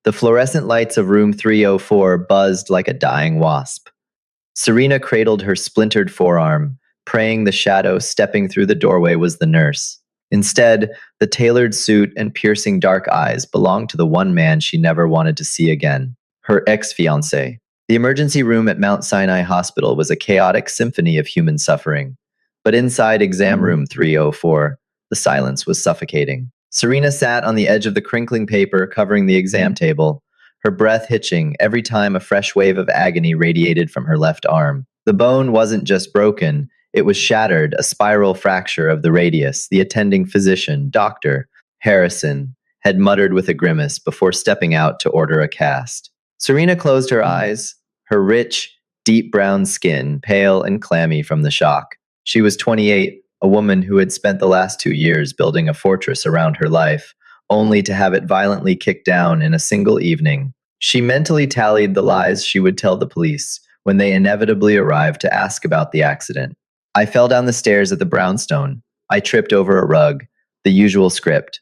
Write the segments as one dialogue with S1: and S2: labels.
S1: The fluorescent lights of room 304 buzzed like a dying wasp. Serena cradled her splintered forearm, praying the shadow stepping through the doorway was the nurse. Instead, the tailored suit and piercing dark eyes belonged to the one man she never wanted to see again, her ex-fiancé. The emergency room at Mount Sinai Hospital was a chaotic symphony of human suffering. But inside exam room 304, the silence was suffocating. Serena sat on the edge of the crinkling paper covering the exam table, her breath hitching every time a fresh wave of agony radiated from her left arm. The bone wasn't just broken, it was shattered, a spiral fracture of the radius, the attending physician, Dr. Harrison, had muttered with a grimace before stepping out to order a cast. Serena closed her eyes, her rich, deep brown skin pale and clammy from the shock. She was 28, a woman who had spent the last 2 years building a fortress around her life, only to have it violently kicked down in a single evening. She mentally tallied the lies she would tell the police when they inevitably arrived to ask about the accident. I fell down the stairs at the brownstone. I tripped over a rug. The usual script.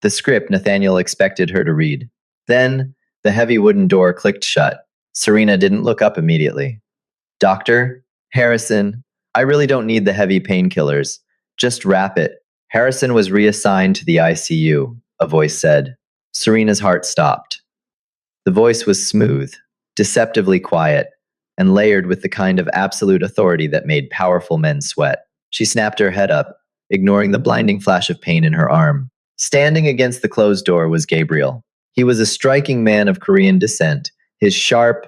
S1: The script Nathaniel expected her to read. Then, the heavy wooden door clicked shut. Serena didn't look up immediately. Doctor? Harrison, I really don't need the heavy painkillers. Just wrap it. Harrison was reassigned to the ICU, a voice said. Serena's heart stopped. The voice was smooth, deceptively quiet, and layered with the kind of absolute authority that made powerful men sweat. She snapped her head up, ignoring the blinding flash of pain in her arm. Standing against the closed door was Gabriel. He was a striking man of Korean descent, his sharp,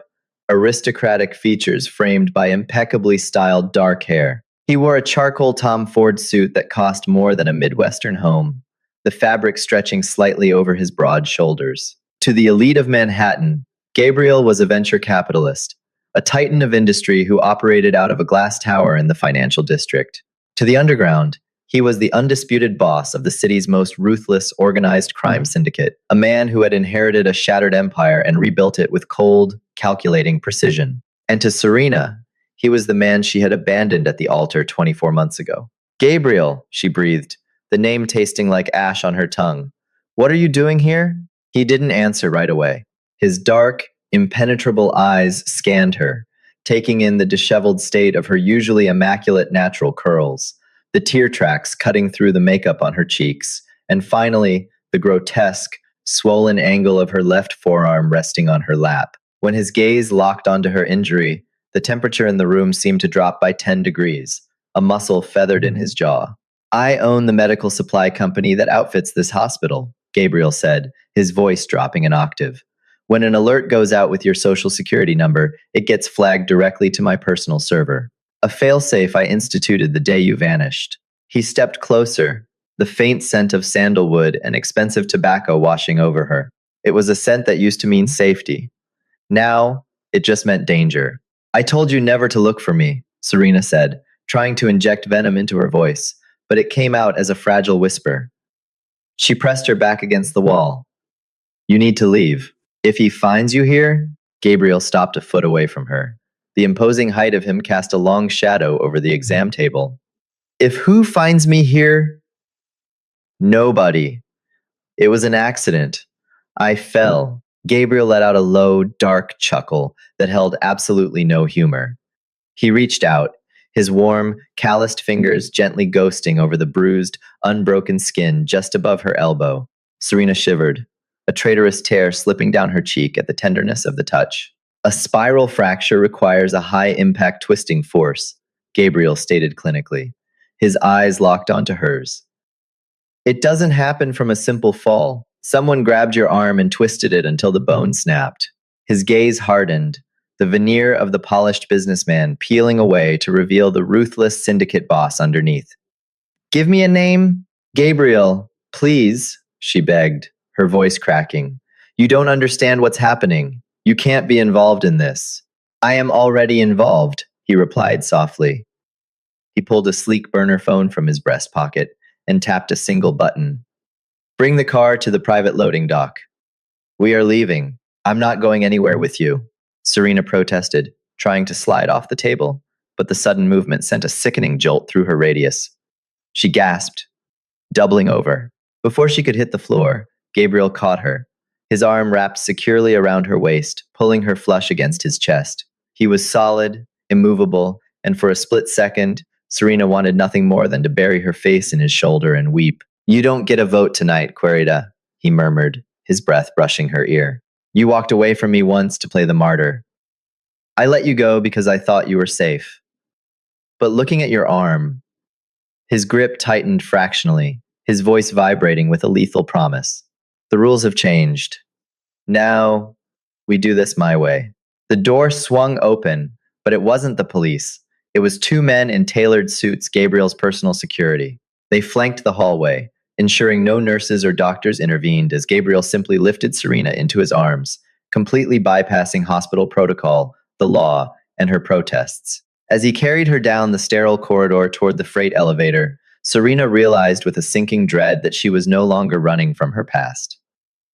S1: aristocratic features framed by impeccably styled dark hair. He wore a charcoal Tom Ford suit that cost more than a Midwestern home, the fabric stretching slightly over his broad shoulders. To the elite of Manhattan, Gabriel was a venture capitalist, a titan of industry who operated out of a glass tower in the financial district. To the underground, he was the undisputed boss of the city's most ruthless organized crime syndicate, a man who had inherited a shattered empire and rebuilt it with cold, calculating precision. And to Serena, he was the man she had abandoned at the altar 24 months ago. Gabriel, she breathed, the name tasting like ash on her tongue. What are you doing here? He didn't answer right away. His dark, impenetrable eyes scanned her, taking in the disheveled state of her usually immaculate natural curls, the tear tracks cutting through the makeup on her cheeks, and finally, the grotesque, swollen angle of her left forearm resting on her lap. When his gaze locked onto her injury, the temperature in the room seemed to drop by 10 degrees, a muscle feathered in his jaw. I own the medical supply company that outfits this hospital, Gabriel said, his voice dropping an octave. When an alert goes out with your social security number, it gets flagged directly to my personal server. A failsafe I instituted the day you vanished. He stepped closer, the faint scent of sandalwood and expensive tobacco washing over her. It was a scent that used to mean safety. Now, it just meant danger. I told you never to look for me, Serena said, trying to inject venom into her voice, but it came out as a fragile whisper. She pressed her back against the wall. You need to leave. If he finds you here, Gabriel stopped a foot away from her. The imposing height of him cast a long shadow over the exam table. If who finds me here? Nobody. It was an accident. I fell. Gabriel let out a low, dark chuckle that held absolutely no humor. He reached out, his warm, calloused fingers gently ghosting over the bruised, unbroken skin just above her elbow. Serena shivered, a traitorous tear slipping down her cheek at the tenderness of the touch. A spiral fracture requires a high-impact twisting force, Gabriel stated clinically. His eyes locked onto hers. It doesn't happen from a simple fall. Someone grabbed your arm and twisted it until the bone snapped. His gaze hardened, the veneer of the polished businessman peeling away to reveal the ruthless syndicate boss underneath. Give me a name? Gabriel, please, she begged, her voice cracking. You don't understand what's happening. You can't be involved in this. I am already involved, he replied softly. He pulled a sleek burner phone from his breast pocket and tapped a single button. Bring the car to the private loading dock. We are leaving. I'm not going anywhere with you, Serena protested, trying to slide off the table, but the sudden movement sent a sickening jolt through her radius. She gasped, doubling over. Before she could hit the floor, Gabriel caught her, his arm wrapped securely around her waist, pulling her flush against his chest. He was solid, immovable, and for a split second, Serena wanted nothing more than to bury her face in his shoulder and weep. You don't get a vote tonight, Querida, he murmured, his breath brushing her ear. You walked away from me once to play the martyr. I let you go because I thought you were safe. But looking at your arm, his grip tightened fractionally, his voice vibrating with a lethal promise. The rules have changed. Now, we do this my way. The door swung open, but it wasn't the police. It was two men in tailored suits, Gabriel's personal security. They flanked the hallway, ensuring no nurses or doctors intervened as Gabriel simply lifted Serena into his arms, completely bypassing hospital protocol, the law, and her protests. As he carried her down the sterile corridor toward the freight elevator, Serena realized with a sinking dread that she was no longer running from her past.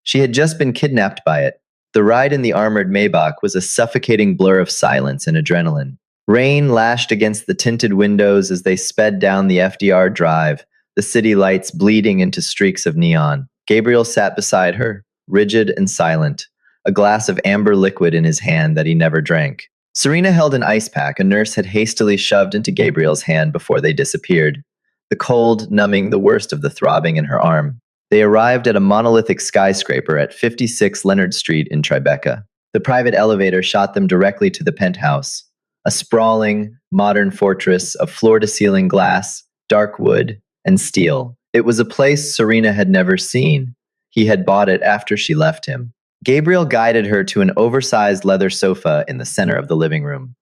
S1: She had just been kidnapped by it. The ride in the armored Maybach was a suffocating blur of silence and adrenaline. Rain lashed against the tinted windows as they sped down the FDR drive, the city lights bleeding into streaks of neon. Gabriel sat beside her, rigid and silent, a glass of amber liquid in his hand that he never drank. Serena held an ice pack a nurse had hastily shoved into Gabriel's hand before they disappeared, the cold numbing the worst of the throbbing in her arm. They arrived at a monolithic skyscraper at 56 Leonard Street in Tribeca. The private elevator shot them directly to the penthouse, a sprawling, modern fortress of floor-to-ceiling glass, dark wood, and steel. It was a place Serena had never seen. He had bought it after she left him. Gabriel guided her to an oversized leather sofa in the center of the living room.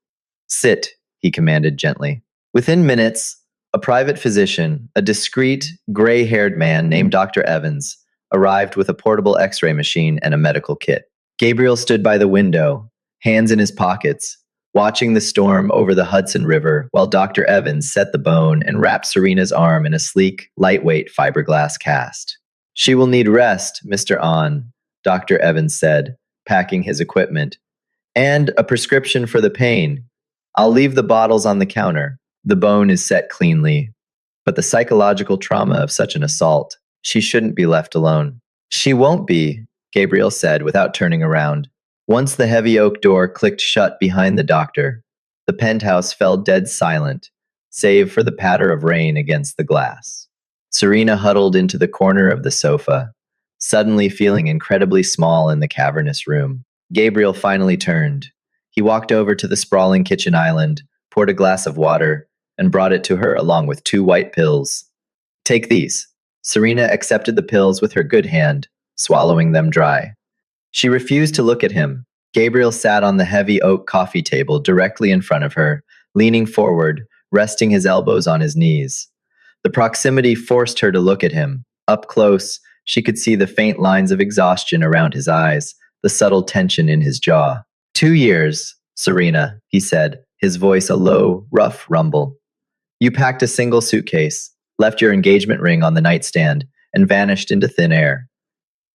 S1: Sit, he commanded gently. Within minutes, a private physician, a discreet, gray-haired man named Dr. Evans, arrived with a portable X-ray machine and a medical kit. Gabriel stood by the window, hands in his pockets, watching the storm over the Hudson River while Dr. Evans set the bone and wrapped Serena's arm in a sleek, lightweight fiberglass cast. She will need rest, Mr. Ahn, Dr. Evans said, packing his equipment, and a prescription for the pain. I'll leave the bottles on the counter. The bone is set cleanly, but the psychological trauma of such an assault, she shouldn't be left alone. She won't be, Gabriel said without turning around. Once the heavy oak door clicked shut behind the doctor, the penthouse fell dead silent, save for the patter of rain against the glass. Serena huddled into the corner of the sofa, suddenly feeling incredibly small in the cavernous room. Gabriel finally turned. He walked over to the sprawling kitchen island, poured a glass of water, and brought it to her along with 2 white pills. Take these. Serena accepted the pills with her good hand, swallowing them dry. She refused to look at him. Gabriel sat on the heavy oak coffee table directly in front of her, leaning forward, resting his elbows on his knees. The proximity forced her to look at him. Up close, she could see the faint lines of exhaustion around his eyes, the subtle tension in his jaw. 2 years, Serena, he said, his voice a low, rough rumble. You packed a single suitcase, left your engagement ring on the nightstand, and vanished into thin air.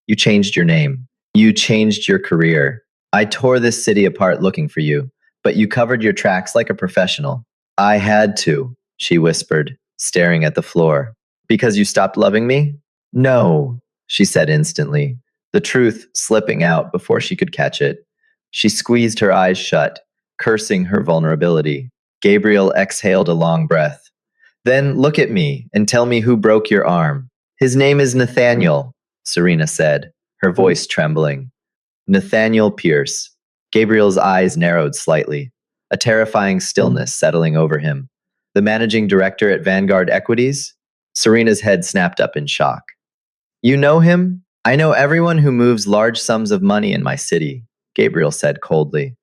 S1: You changed your name. You changed your career. I tore this city apart looking for you, but you covered your tracks like a professional. I had to, she whispered, staring at the floor. Because you stopped loving me? No, she said instantly, the truth slipping out before she could catch it. She squeezed her eyes shut, cursing her vulnerability. Gabriel exhaled a long breath. Then look at me and tell me who broke your arm. His name is Nathaniel, Serena said, her voice trembling. Nathaniel Pierce. Gabriel's eyes narrowed slightly, a terrifying stillness settling over him. The managing director at Vanguard Equities? Serena's head snapped up in shock. You know him? I know everyone who moves large sums of money in my city, Gabriel said coldly.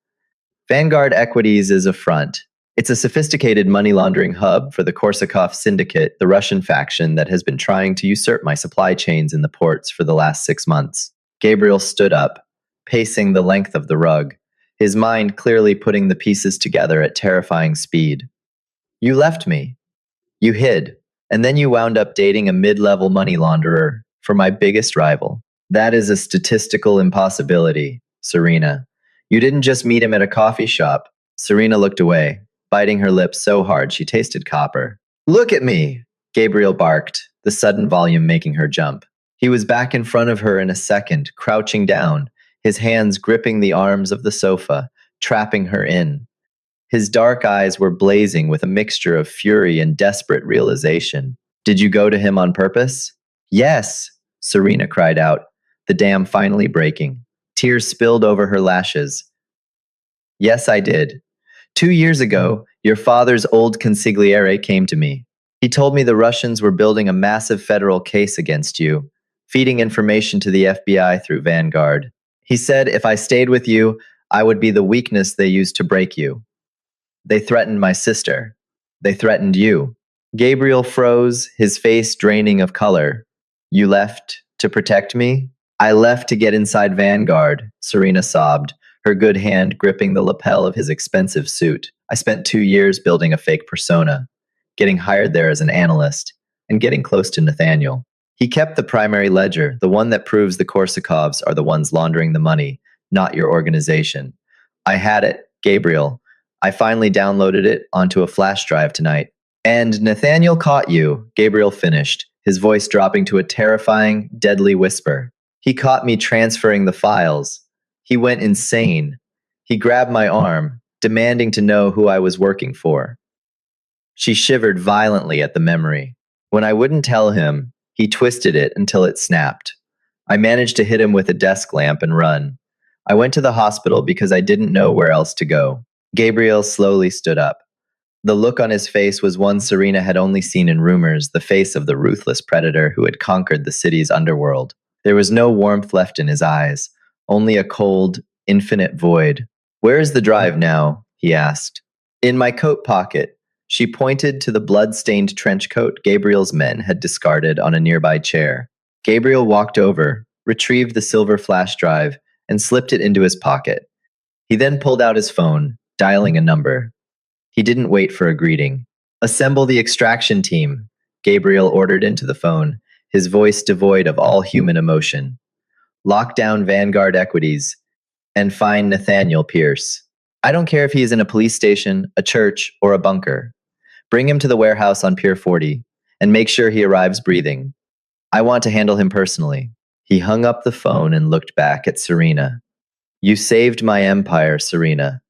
S1: Vanguard Equities is a front. It's a sophisticated money laundering hub for the Korsakov Syndicate, the Russian faction that has been trying to usurp my supply chains in the ports for the last 6 months. Gabriel stood up, pacing the length of the rug, his mind clearly putting the pieces together at terrifying speed. You left me. You hid, and then you wound up dating a mid-level money launderer for my biggest rival. That is a statistical impossibility, Serena. You didn't just meet him at a coffee shop. Serena looked away, biting her lips so hard she tasted copper. Look at me, Gabriel barked, the sudden volume making her jump. He was back in front of her in a second, crouching down, his hands gripping the arms of the sofa, trapping her in. His dark eyes were blazing with a mixture of fury and desperate realization. Did you go to him on purpose? Yes, Serena cried out, the dam finally breaking. Tears spilled over her lashes. Yes, I did. 2 years ago, your father's old consigliere came to me. He told me the Russians were building a massive federal case against you, feeding information to the FBI through Vanguard. He said if I stayed with you, I would be the weakness they used to break you. They threatened my sister. They threatened you. Gabriel froze, his face draining of color. You left to protect me? I left to get inside Vanguard, Serena sobbed, her good hand gripping the lapel of his expensive suit. I spent 2 years building a fake persona, getting hired there as an analyst, and getting close to Nathaniel. He kept the primary ledger, the one that proves the Korsakovs are the ones laundering the money, not your organization. I had it, Gabriel. I finally downloaded it onto a flash drive tonight. And Nathaniel caught you, Gabriel finished, his voice dropping to a terrifying, deadly whisper. He caught me transferring the files. He went insane. He grabbed my arm, demanding to know who I was working for. She shivered violently at the memory. When I wouldn't tell him, he twisted it until it snapped. I managed to hit him with a desk lamp and run. I went to the hospital because I didn't know where else to go. Gabriel slowly stood up. The look on his face was one Serena had only seen in rumors, the face of the ruthless predator who had conquered the city's underworld. There was no warmth left in his eyes, only a cold, infinite void. Where is the drive now? He asked. In my coat pocket. She pointed to the blood-stained trench coat Gabriel's men had discarded on a nearby chair. Gabriel walked over, retrieved the silver flash drive, and slipped it into his pocket. He then pulled out his phone, dialing a number. He didn't wait for a greeting. Assemble the extraction team, Gabriel ordered into the phone, his voice devoid of all human emotion. Lock down Vanguard equities and find Nathaniel Pierce. I don't care if he is in a police station, a church, or a bunker. Bring him to the warehouse on Pier 40 and make sure he arrives breathing. I want to handle him personally. He hung up the phone and looked back at Serena. You saved my empire, Serena.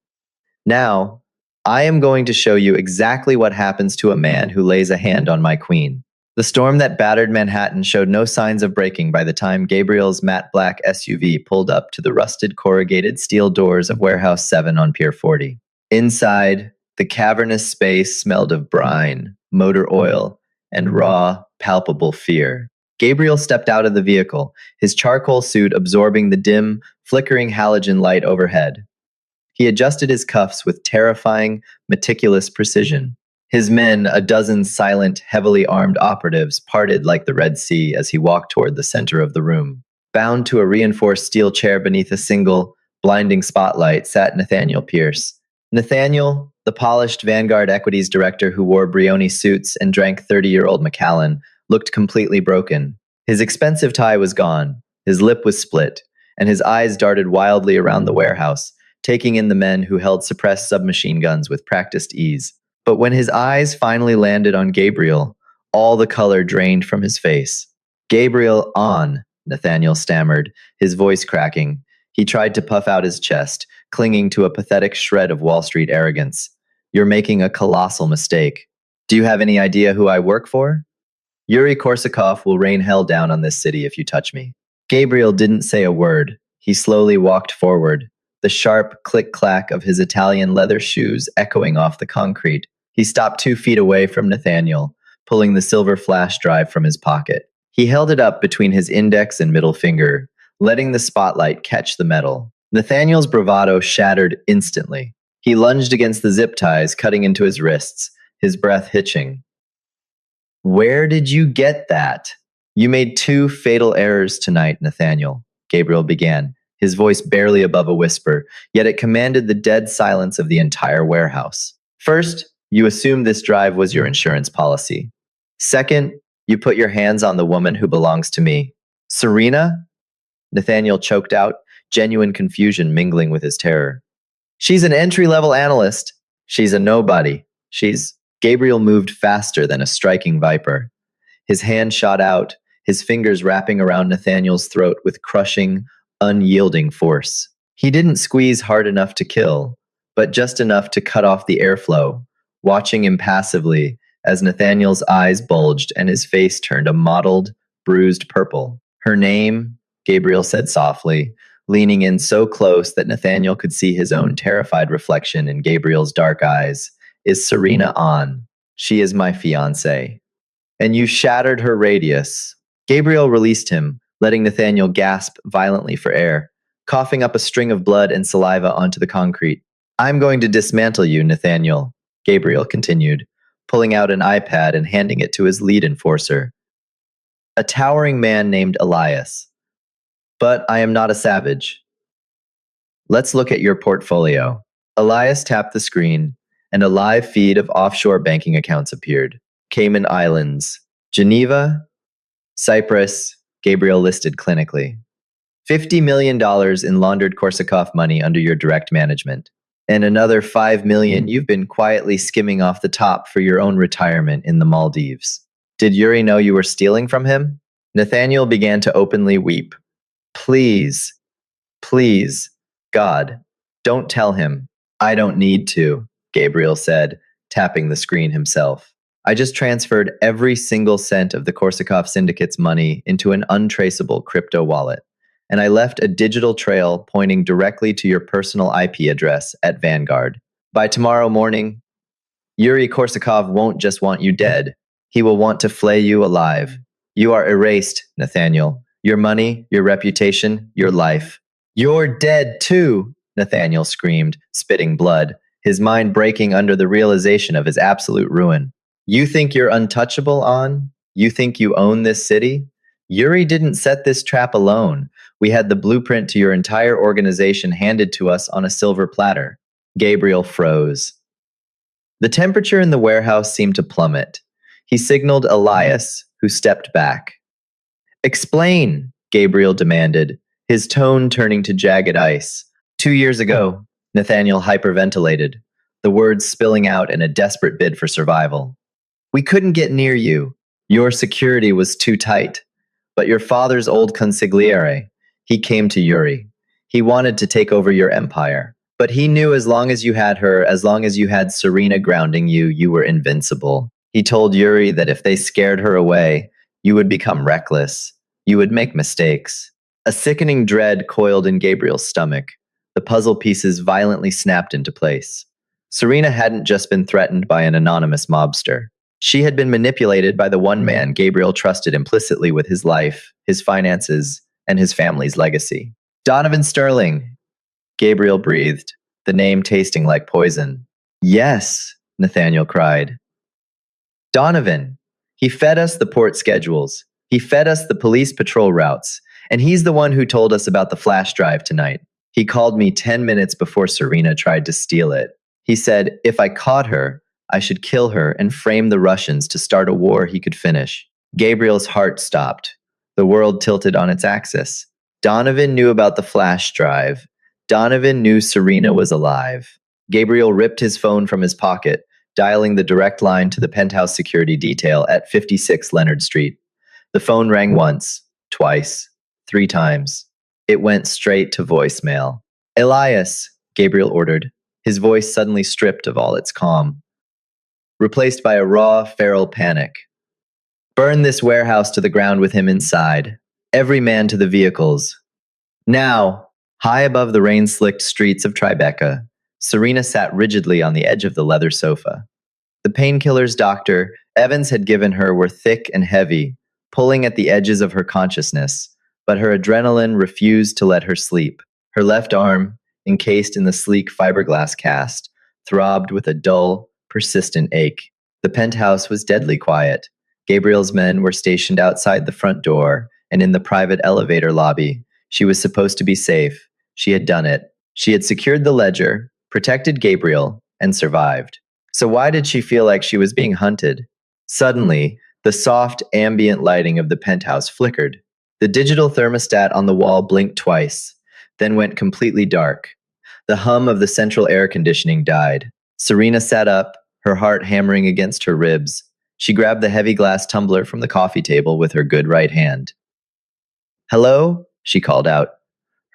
S1: Now, I am going to show you exactly what happens to a man who lays a hand on my queen. The storm that battered Manhattan showed no signs of breaking by the time Gabriel's matte black SUV pulled up to the rusted corrugated steel doors of Warehouse 7 on Pier 40. Inside, the cavernous space smelled of brine, motor oil, and raw, palpable fear. Gabriel stepped out of the vehicle, his charcoal suit absorbing the dim, flickering halogen light overhead. He adjusted his cuffs with terrifying, meticulous precision. His men, a dozen silent, heavily armed operatives, parted like the Red Sea as he walked toward the center of the room. Bound to a reinforced steel chair beneath a single, blinding spotlight, sat Nathaniel Pierce. Nathaniel, the polished Vanguard Equities director who wore Brioni suits and drank 30-year-old Macallan, looked completely broken. His expensive tie was gone, his lip was split, and his eyes darted wildly around the warehouse, taking in the men who held suppressed submachine guns with practiced ease. But when his eyes finally landed on Gabriel, all the color drained from his face. Gabriel, on, Nathaniel stammered, his voice cracking. He tried to puff out his chest, clinging to a pathetic shred of Wall Street arrogance. You're making a colossal mistake. Do you have any idea who I work for? Yuri Korsakov will rain hell down on this city if you touch me. Gabriel didn't say a word. He slowly walked forward, the sharp click-clack of his Italian leather shoes echoing off the concrete. He stopped 2 feet away from Nathaniel, pulling the silver flash drive from his pocket. He held it up between his index and middle finger, letting the spotlight catch the metal. Nathaniel's bravado shattered instantly. He lunged against the zip ties, cutting into his wrists, his breath hitching. Where did you get that? You made 2 fatal errors tonight, Nathaniel, Gabriel began, his voice barely above a whisper, yet it commanded the dead silence of the entire warehouse. First, you assumed this drive was your insurance policy. Second, you put your hands on the woman who belongs to me. Serena? Nathaniel choked out, genuine confusion mingling with his terror. She's an entry-level analyst. She's a nobody. Gabriel moved faster than a striking viper. His hand shot out, his fingers wrapping around Nathaniel's throat with crushing, unyielding force. He didn't squeeze hard enough to kill, but just enough to cut off the airflow, watching impassively as Nathaniel's eyes bulged and his face turned a mottled, bruised purple. Her name, Gabriel said softly, leaning in so close that Nathaniel could see his own terrified reflection in Gabriel's dark eyes, is Serena On. She is my fiancée. And you shattered her radius. Gabriel released him, letting Nathaniel gasp violently for air, coughing up a string of blood and saliva onto the concrete. I'm going to dismantle you, Nathaniel, Gabriel continued, pulling out an iPad and handing it to his lead enforcer, a towering man named Elias. But I am not a savage. Let's look at your portfolio. Elias tapped the screen, and a live feed of offshore banking accounts appeared. Cayman Islands, Geneva, Cyprus, Gabriel listed clinically. $50 million in laundered Korsakov money under your direct management. And another $5 million you've been quietly skimming off the top for your own retirement in the Maldives. Did Yuri know you were stealing from him? Nathaniel began to openly weep. Please, please, God, don't tell him. I don't need to, Gabriel said, tapping the screen himself. I just transferred every single cent of the Korsakov Syndicate's money into an untraceable crypto wallet, and I left a digital trail pointing directly to your personal IP address at Vanguard. By tomorrow morning, Yuri Korsakov won't just want you dead. He will want to flay you alive. You are erased, Nathaniel. Your money, your reputation, your life. You're dead too, Nathaniel screamed, spitting blood, his mind breaking under the realization of his absolute ruin. You think you're untouchable, On? You think you own this city? Yuri didn't set this trap alone. We had the blueprint to your entire organization handed to us on a silver platter. Gabriel froze. The temperature in the warehouse seemed to plummet. He signaled Elias, who stepped back. Explain, Gabriel demanded, his tone turning to jagged ice. 2 years ago, Nathaniel hyperventilated, the words spilling out in a desperate bid for survival. We couldn't get near you. Your security was too tight. But your father's old consigliere, he came to Yuri. He wanted to take over your empire. But he knew as long as you had her, as long as you had Serena grounding you, you were invincible. He told Yuri that if they scared her away, you would become reckless. You would make mistakes. A sickening dread coiled in Gabriel's stomach. The puzzle pieces violently snapped into place. Serena hadn't just been threatened by an anonymous mobster. She had been manipulated by the one man Gabriel trusted implicitly with his life, his finances, and his family's legacy. Donovan Sterling, Gabriel breathed, the name tasting like poison. Yes, Nathaniel cried. Donovan. He fed us the port schedules. He fed us the police patrol routes. And he's the one who told us about the flash drive tonight. He called me 10 minutes before Serena tried to steal it. He said, if I caught her, I should kill her and frame the Russians to start a war he could finish. Gabriel's heart stopped. The world tilted on its axis. Donovan knew about the flash drive. Donovan knew Serena was alive. Gabriel ripped his phone from his pocket, dialing the direct line to the penthouse security detail at 56 Leonard Street. The phone rang once, twice, 3 times. It went straight to voicemail. Elias, Gabriel ordered, his voice suddenly stripped of all its calm, replaced by a raw, feral panic. Burn this warehouse to the ground with him inside. Every man to the vehicles. Now, high above the rain-slicked streets of Tribeca, Serena sat rigidly on the edge of the leather sofa. The painkillers Dr. Evans had given her were thick and heavy, pulling at the edges of her consciousness, but her adrenaline refused to let her sleep. Her left arm, encased in the sleek fiberglass cast, throbbed with a dull, persistent ache. The penthouse was deadly quiet. Gabriel's men were stationed outside the front door and in the private elevator lobby. She was supposed to be safe. She had done it. She had secured the ledger, protected Gabriel, and survived. So why did she feel like she was being hunted? Suddenly, the soft, ambient lighting of the penthouse flickered. The digital thermostat on the wall blinked twice, then went completely dark. The hum of the central air conditioning died. Serena sat up, her heart hammering against her ribs. She grabbed the heavy glass tumbler from the coffee table with her good right hand. Hello? She called out,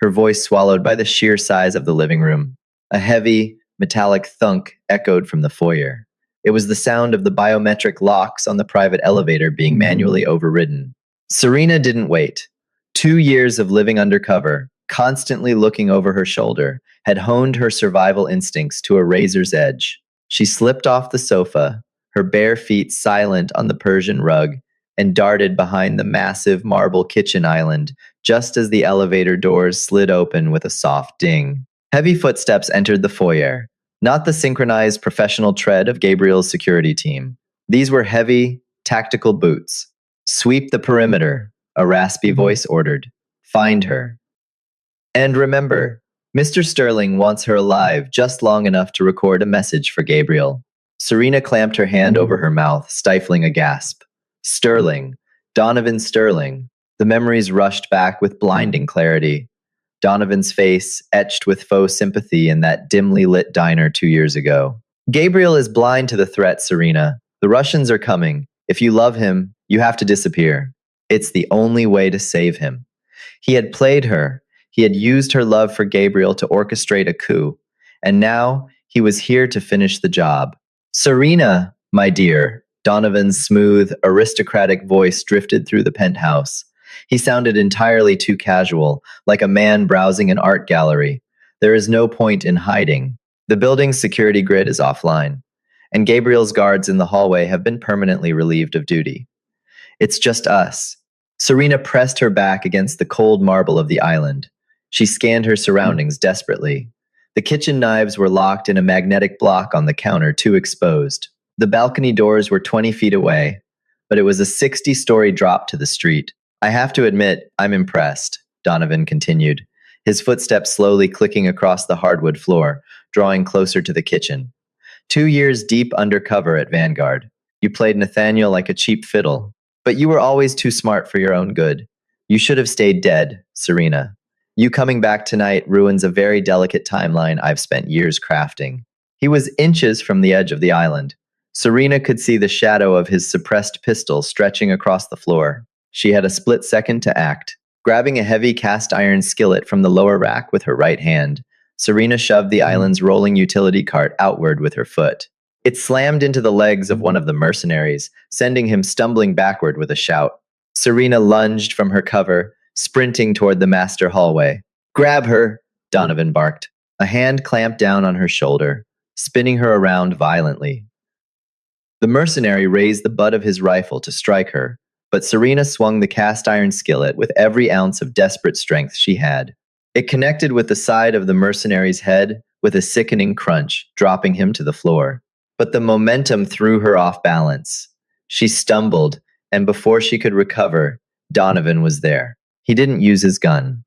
S1: her voice swallowed by the sheer size of the living room. A heavy, metallic thunk echoed from the foyer. It was the sound of the biometric locks on the private elevator being manually overridden. Serena didn't wait. 2 years of living undercover, constantly looking over her shoulder, had honed her survival instincts to a razor's edge. She slipped off the sofa, her bare feet silent on the Persian rug, and darted behind the massive marble kitchen island just as the elevator doors slid open with a soft ding. Heavy footsteps entered the foyer, not the synchronized professional tread of Gabriel's security team. These were heavy, tactical boots. Sweep the perimeter, a raspy voice ordered. Find her. And remember, Mr. Sterling wants her alive just long enough to record a message for Gabriel. Serena clamped her hand over her mouth, stifling a gasp. Sterling. Donovan Sterling. The memories rushed back with blinding clarity. Donovan's face, etched with faux sympathy in that dimly lit diner 2 years ago. Gabriel is blind to the threat, Serena. The Russians are coming. If you love him, you have to disappear. It's the only way to save him. He had played her. He had used her love for Gabriel to orchestrate a coup. And now he was here to finish the job. Serena, my dear, Donovan's smooth, aristocratic voice drifted through the penthouse. He sounded entirely too casual, like a man browsing an art gallery. There is no point in hiding. The building's security grid is offline, and Gabriel's guards in the hallway have been permanently relieved of duty. It's just us. Serena pressed her back against the cold marble of the island. She scanned her surroundings desperately. The kitchen knives were locked in a magnetic block on the counter, too exposed. The balcony doors were 20 feet away, but it was a 60-story drop to the street. I have to admit, I'm impressed, Donovan continued, his footsteps slowly clicking across the hardwood floor, drawing closer to the kitchen. 2 years deep undercover at Vanguard. You played Nathaniel like a cheap fiddle, but you were always too smart for your own good. You should have stayed dead, Serena. You coming back tonight ruins a very delicate timeline I've spent years crafting. He was inches from the edge of the island. Serena could see the shadow of his suppressed pistol stretching across the floor. She had a split second to act. Grabbing a heavy cast iron skillet from the lower rack with her right hand, Serena shoved the island's rolling utility cart outward with her foot. It slammed into the legs of one of the mercenaries, sending him stumbling backward with a shout. Serena lunged from her cover, sprinting toward the master hallway. Grab her, Donovan barked. A hand clamped down on her shoulder, spinning her around violently. The mercenary raised the butt of his rifle to strike her, but Serena swung the cast iron skillet with every ounce of desperate strength she had. It connected with the side of the mercenary's head with a sickening crunch, dropping him to the floor. But the momentum threw her off balance. She stumbled, and before she could recover, Donovan was there. He didn't use his gun.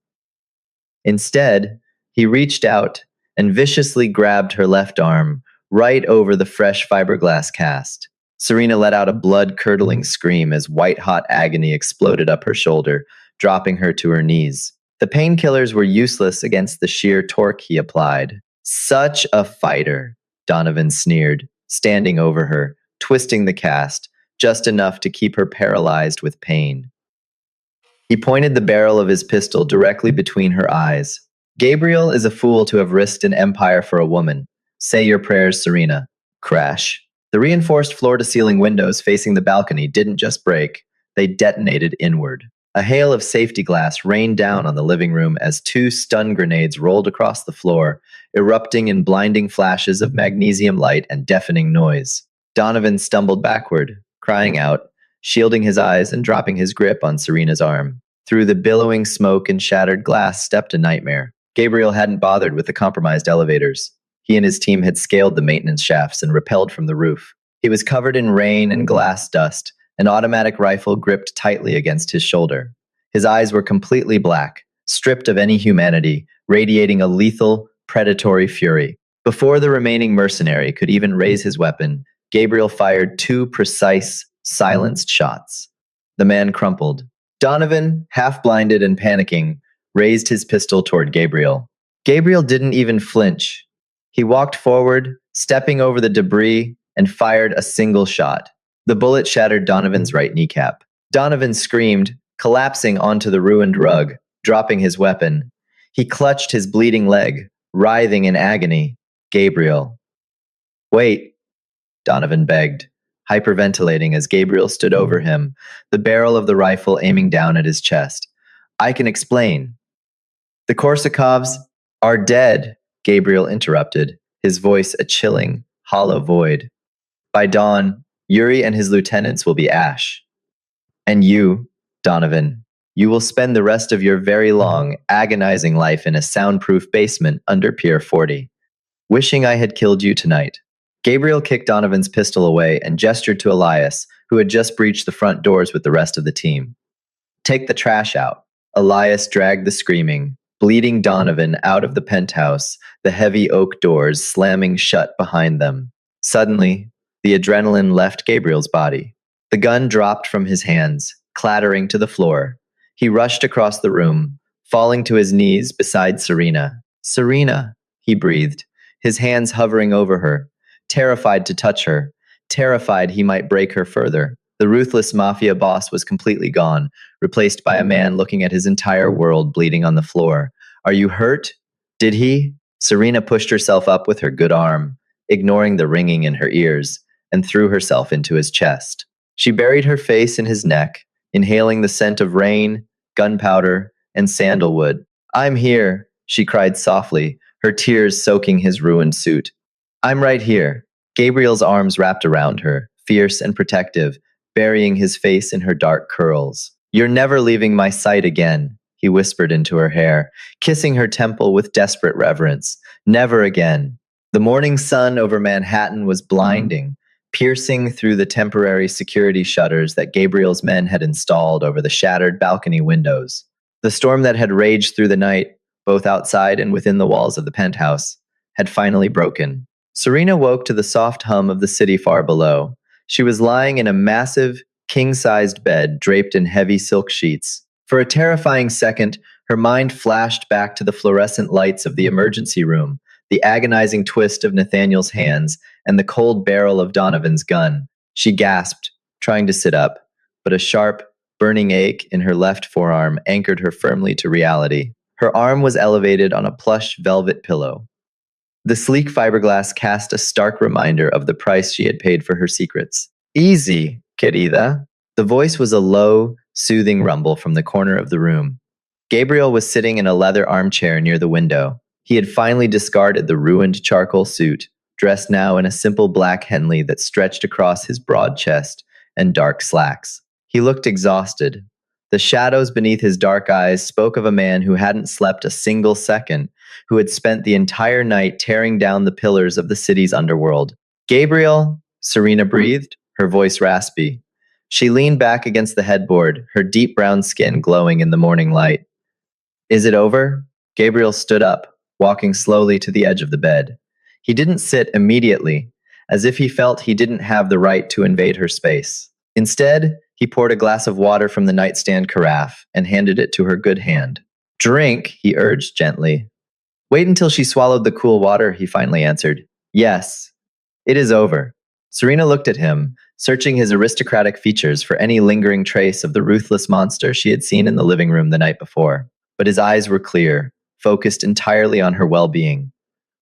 S1: Instead, he reached out and viciously grabbed her left arm, right over the fresh fiberglass cast. Serena let out a blood-curdling scream as white-hot agony exploded up her shoulder, dropping her to her knees. The painkillers were useless against the sheer torque he applied. Such a fighter, Donovan sneered, standing over her, twisting the cast, just enough to keep her paralyzed with pain. He pointed the barrel of his pistol directly between her eyes. Gabriel is a fool to have risked an empire for a woman. Say your prayers, Serena. Crash. The reinforced floor-to-ceiling windows facing the balcony didn't just break, they detonated inward. A hail of safety glass rained down on the living room as 2 stun grenades rolled across the floor, erupting in blinding flashes of magnesium light and deafening noise. Donovan stumbled backward, crying out, shielding his eyes and dropping his grip on Serena's arm. Through the billowing smoke and shattered glass stepped a nightmare. Gabriel hadn't bothered with the compromised elevators. He and his team had scaled the maintenance shafts and rappelled from the roof. He was covered in rain and glass dust, an automatic rifle gripped tightly against his shoulder. His eyes were completely black, stripped of any humanity, radiating a lethal, predatory fury. Before the remaining mercenary could even raise his weapon, Gabriel fired 2 precise, silenced shots. The man crumpled. Donovan, half-blinded and panicking, raised his pistol toward Gabriel. Gabriel didn't even flinch. He walked forward, stepping over the debris, and fired a single shot. The bullet shattered Donovan's right kneecap. Donovan screamed, collapsing onto the ruined rug, dropping his weapon. He clutched his bleeding leg, writhing in agony. Gabriel. Wait, Donovan begged, hyperventilating as Gabriel stood over him, the barrel of the rifle aiming down at his chest. I can explain. The Korsakovs are dead, Gabriel interrupted, his voice a chilling, hollow void. By dawn, Yuri and his lieutenants will be ash. And you, Donovan, you will spend the rest of your very long, agonizing life in a soundproof basement under Pier 40. Wishing I had killed you tonight. Gabriel kicked Donovan's pistol away and gestured to Elias, who had just breached the front doors with the rest of the team. Take the trash out. Elias dragged the screaming, bleeding Donovan out of the penthouse, the heavy oak doors slamming shut behind them. Suddenly, the adrenaline left Gabriel's body. The gun dropped from his hands, clattering to the floor. He rushed across the room, falling to his knees beside Serena. Serena, he breathed, his hands hovering over her, terrified to touch her, terrified he might break her further. The ruthless mafia boss was completely gone, replaced by a man looking at his entire world bleeding on the floor. Are you hurt? Did he? Serena pushed herself up with her good arm, ignoring the ringing in her ears, and threw herself into his chest. She buried her face in his neck, inhaling the scent of rain, gunpowder, and sandalwood. I'm here, she cried softly, her tears soaking his ruined suit. I'm right here. Gabriel's arms wrapped around her, fierce and protective, burying his face in her dark curls. You're never leaving my sight again, he whispered into her hair, kissing her temple with desperate reverence. Never again. The morning sun over Manhattan was blinding, piercing through the temporary security shutters that Gabriel's men had installed over the shattered balcony windows. The storm that had raged through the night, both outside and within the walls of the penthouse, had finally broken. Serena woke to the soft hum of the city far below. She was lying in a massive, king-sized bed draped in heavy silk sheets. For a terrifying second, her mind flashed back to the fluorescent lights of the emergency room, the agonizing twist of Nathaniel's hands, and the cold barrel of Donovan's gun. She gasped, trying to sit up, but a sharp, burning ache in her left forearm anchored her firmly to reality. Her arm was elevated on a plush velvet pillow. The sleek fiberglass cast a stark reminder of the price she had paid for her secrets. Easy, querida. The voice was a low, soothing rumble from the corner of the room. Gabriel was sitting in a leather armchair near the window. He had finally discarded the ruined charcoal suit, dressed now in a simple black Henley that stretched across his broad chest and dark slacks. He looked exhausted. The shadows beneath his dark eyes spoke of a man who hadn't slept a single second, who had spent the entire night tearing down the pillars of the city's underworld. Gabriel, Serena breathed, her voice raspy. She leaned back against the headboard, her deep brown skin glowing in the morning light. Is it over? Gabriel stood up, walking slowly to the edge of the bed. He didn't sit immediately, as if he felt he didn't have the right to invade her space. Instead, he poured a glass of water from the nightstand carafe and handed it to her good hand. Drink, he urged gently. Wait until she swallowed the cool water, he finally answered. Yes, it is over. Serena looked at him, searching his aristocratic features for any lingering trace of the ruthless monster she had seen in the living room the night before. But his eyes were clear, focused entirely on her well-being.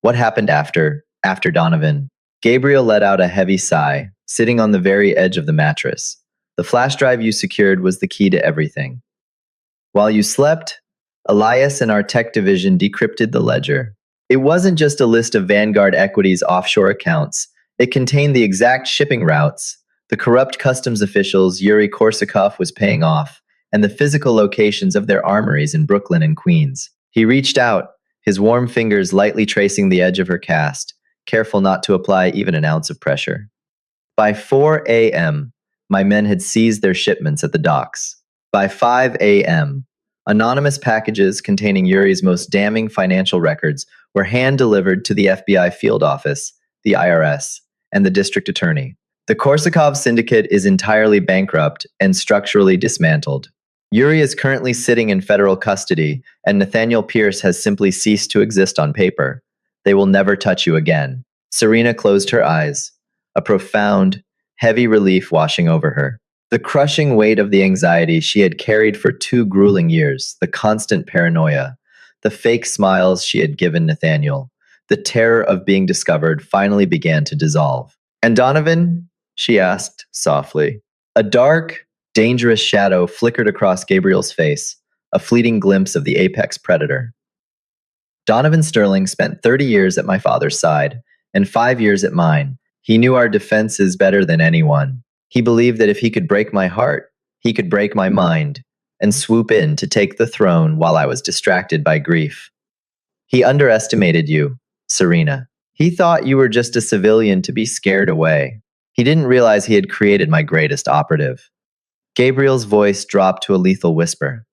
S1: What happened after Donovan? Gabriel let out a heavy sigh, sitting on the very edge of the mattress. The flash drive you secured was the key to everything. While you slept, Elias and our tech division decrypted the ledger. It wasn't just a list of Vanguard Equity's offshore accounts. It contained the exact shipping routes, the corrupt customs officials Yuri Korsakov was paying off, and the physical locations of their armories in Brooklyn and Queens. He reached out, his warm fingers lightly tracing the edge of her cast, careful not to apply even an ounce of pressure. By 4 a.m., my men had seized their shipments at the docks. By 5 a.m., anonymous packages containing Yuri's most damning financial records were hand-delivered to the FBI field office, the IRS, and the district attorney. The Korsakov syndicate is entirely bankrupt and structurally dismantled. Yuri is currently sitting in federal custody, and Nathaniel Pierce has simply ceased to exist on paper. They will never touch you again. Serena closed her eyes. A profound, heavy relief washing over her. The crushing weight of the anxiety she had carried for 2 grueling years, the constant paranoia, the fake smiles she had given Nathaniel, the terror of being discovered finally began to dissolve. And Donovan? She asked softly. A dark, dangerous shadow flickered across Gabriel's face, a fleeting glimpse of the apex predator. Donovan Sterling spent 30 years at my father's side, and 5 years at mine. He knew our defenses better than anyone. He believed that if he could break my heart, he could break my mind, and swoop in to take the throne while I was distracted by grief. He underestimated you, Serena. He thought you were just a civilian to be scared away. He didn't realize he had created my greatest operative. Gabriel's voice dropped to a lethal whisper.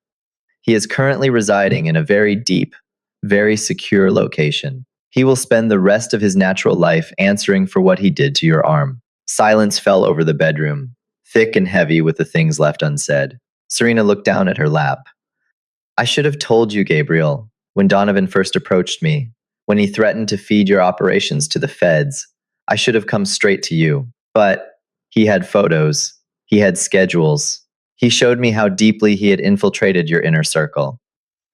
S1: He is currently residing in a very deep, very secure location. He will spend the rest of his natural life answering for what he did to your arm. Silence fell over the bedroom, thick and heavy with the things left unsaid. Serena looked down at her lap. I should have told you, Gabriel, when Donovan first approached me, when he threatened to feed your operations to the feds. I should have come straight to you. But he had photos. He had schedules. He showed me how deeply he had infiltrated your inner circle.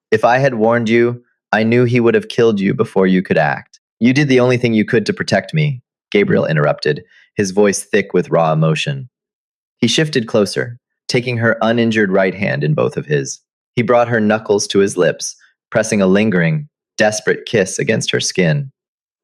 S1: If I had warned you, I knew he would have killed you before you could act. You did the only thing you could to protect me, Gabriel interrupted, his voice thick with raw emotion. He shifted closer, taking her uninjured right hand in both of his. He brought her knuckles to his lips, pressing a lingering, desperate kiss against her skin.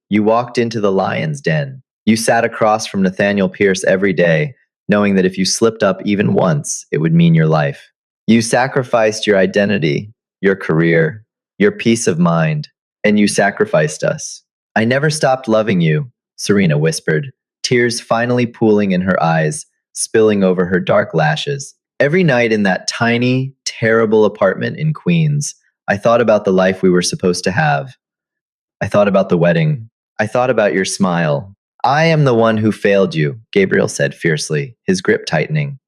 S1: You walked into the lion's den. You sat across from Nathaniel Pierce every day, knowing that if you slipped up even once, it would mean your life. You sacrificed your identity, your career, your peace of mind, and you sacrificed us. I never stopped loving you, Serena whispered, tears finally pooling in her eyes, spilling over her dark lashes. Every night in that tiny, terrible apartment in Queens, I thought about the life we were supposed to have. I thought about the wedding. I thought about your smile. I am the one who failed you, Gabriel said fiercely, his grip tightening.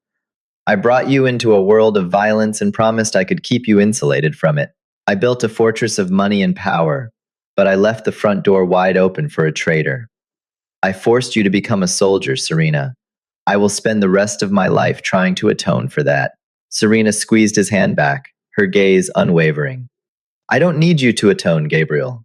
S1: I brought you into a world of violence and promised I could keep you insulated from it. I built a fortress of money and power, but I left the front door wide open for a traitor. I forced you to become a soldier, Serena. I will spend the rest of my life trying to atone for that. Serena squeezed his hand back, her gaze unwavering. I don't need you to atone, Gabriel.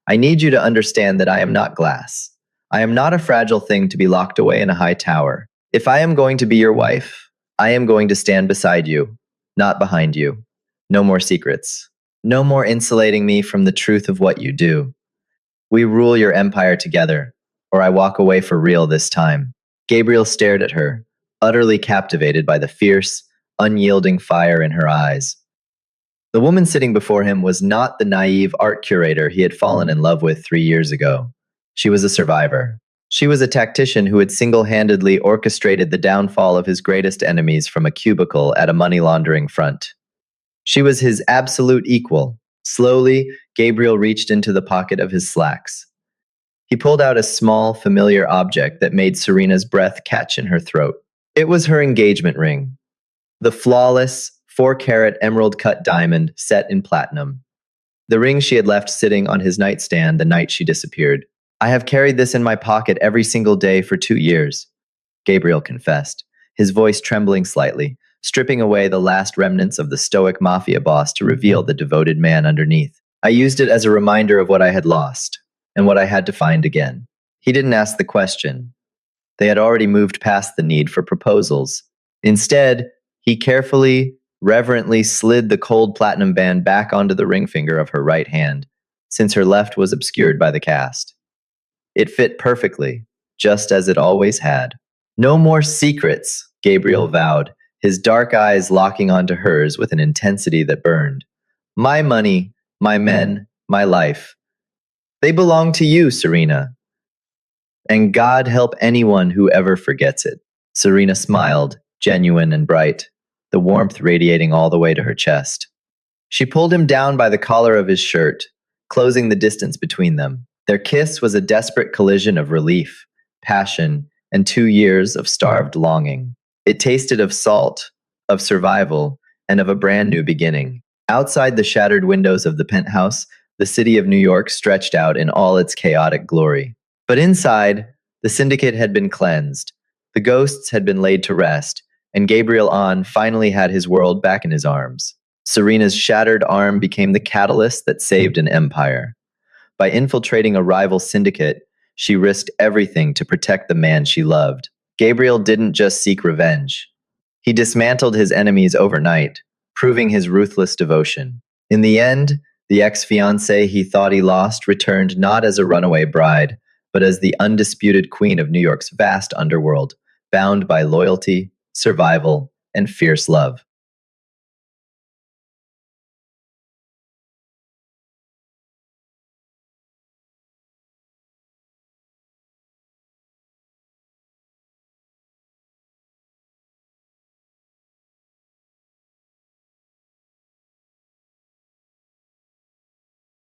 S1: I need you to understand that I am not glass. I am not a fragile thing to be locked away in a high tower. If I am going to be your wife, I am going to stand beside you, not behind you. No more secrets. No more insulating me from the truth of what you do. We rule your empire together, or I walk away for real this time. Gabriel stared at her, utterly captivated by the fierce, unyielding fire in her eyes. The woman sitting before him was not the naive art curator he had fallen in love with 3 years ago. She was a survivor. She was a tactician who had single-handedly orchestrated the downfall of his greatest enemies from a cubicle at a money laundering front. She was his absolute equal. Slowly, Gabriel reached into the pocket of his slacks. He pulled out a small, familiar object that made Serena's breath catch in her throat. It was her engagement ring. The flawless, 4-carat emerald-cut diamond set in platinum. The ring she had left sitting on his nightstand the night she disappeared. I have carried this in my pocket every single day for 2 years, Gabriel confessed, his voice trembling slightly, stripping away the last remnants of the stoic Mafia boss to reveal the devoted man underneath. I used it as a reminder of what I had lost, and what I had to find again. He didn't ask the question. They had already moved past the need for proposals. Instead, he carefully, reverently slid the cold platinum band back onto the ring finger of her right hand, since her left was obscured by the cast. It fit perfectly, just as it always had. No more secrets, Gabriel vowed, his dark eyes locking onto hers with an intensity that burned. My money, my men, my life. They belong to you, Serena. And God help anyone who ever forgets it. Serena smiled, genuine and bright, the warmth radiating all the way to her chest. She pulled him down by the collar of his shirt, closing the distance between them. Their kiss was a desperate collision of relief, passion, and 2 years of starved longing. It tasted of salt, of survival, and of a brand new beginning. Outside the shattered windows of the penthouse, the city of New York stretched out in all its chaotic glory. But inside, the syndicate had been cleansed. The ghosts had been laid to rest, and Gabriel Ahn finally had his world back in his arms. Serena's shattered arm became the catalyst that saved an empire. By infiltrating a rival syndicate, she risked everything to protect the man she loved. Gabriel didn't just seek revenge. He dismantled his enemies overnight, proving his ruthless devotion. In the end, the ex-fiancée he thought he lost returned not as a runaway bride, but as the undisputed queen of New York's vast underworld, bound by loyalty, survival, and fierce love.